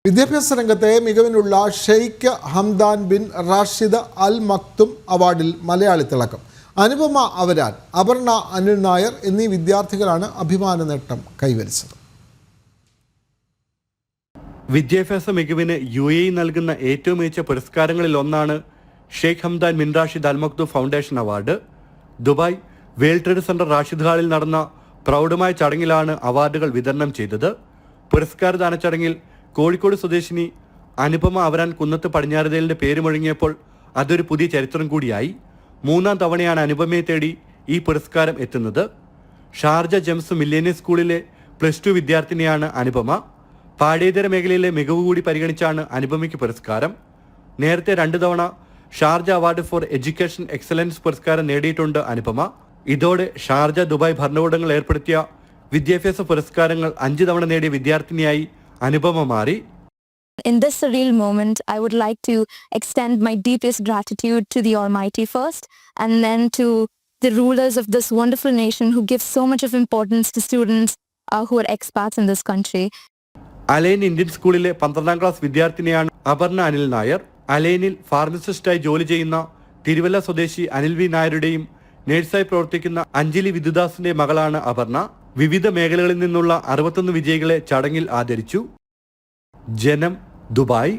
വിദ്യാഭ്യാസ രംഗത്തെ മികവിനുള്ള Sheikh Hamdan bin Rashid Al Maktoum അവാർഡിൽ Malayali തിളക്കം. അനുപമ അവരാൻ, അപർണ അനിൽ നായർ എന്നീ വിദ്യാർത്ഥികളാണ് അഭിമാന നേട്ടം കൈവരിച്ചത്. വിദ്യാഭ്യാസ മികവിന് UAE നൽകുന്ന ഏറ്റവും മികച്ച പുരസ്കാരങ്ങളിൽ ഒന്നാണ് Sheikh Hamdan bin Rashid Al Maktoum Foundation Award. Dubai World Trade Centre Rashid ഹാളിൽ നടന്ന പ്രൗഢമായ ചടങ്ങിലാണ് അവാർഡുകൾ വിതരണം ചെയ്തത്. പുരസ്കാരദാന ചടങ്ങിൽ കോഴിക്കോട് സ്വദേശിനി അനുപമ അവരാൻ കുന്നത്ത് പടിഞ്ഞാറുതേലിന്റെ പേര് മുഴങ്ങിയപ്പോൾ അതൊരു പുതിയ ചരിത്രം കൂടിയായി. 3ാം തവണയാണ് അനുപമയെ തേടി ഈ പുരസ്കാരം എത്തുന്നത്. ഷാർജ ജെംസ് മില്ലേനിയം സ്കൂളിലെ +2 വിദ്യാർത്ഥിനിയാണ് അനുപമ. പാഠ്യേതര മേഖലയിലെ മികവ് കൂടി പരിഗണിച്ചാണ് അനുപമയ്ക്ക് പുരസ്കാരം. നേരത്തെ 2 തവണ Sharjah award for education excellence പുരസ്കാരം നേടിയിട്ടുണ്ട് അനുപമ. ഇതോടെ ഷാർജ ദുബായ് ഭരണകൂടങ്ങൾ ഏർപ്പെടുത്തിയ വിദ്യാഭ്യാസ പുരസ്കാരങ്ങൾ 5 തവണ നേടിയ വിദ്യാർത്ഥിനിയായി അനുപമ മാറി. In this surreal moment, I would like to extend my deepest gratitude to the Almighty first, and then to the rulers of this wonderful nation who give so much of importance to students who are expats in this country. Al Ain Indian സ്കൂളിലെ 12ാം class വിദ്യാർത്ഥിനിയാണ് അപർണ അനിൽ നായർ. അലൈനിൽ ഫാർമസിസ്റ്റായി ജോലി ചെയ്യുന്ന തിരുവല്ല സ്വദേശി Anil V നായരുടെയും നേഴ്സായി പ്രവർത്തിക്കുന്ന അഞ്ജലി വിദ്യുദാസിന്റെ മകളാണ് അപർണ. വിവിധ മേഖലകളിൽ നിന്നുള്ള 61 വിജയികളെ ചടങ്ങിൽ ആദരിച്ചു. ജനം, ദുബായ്.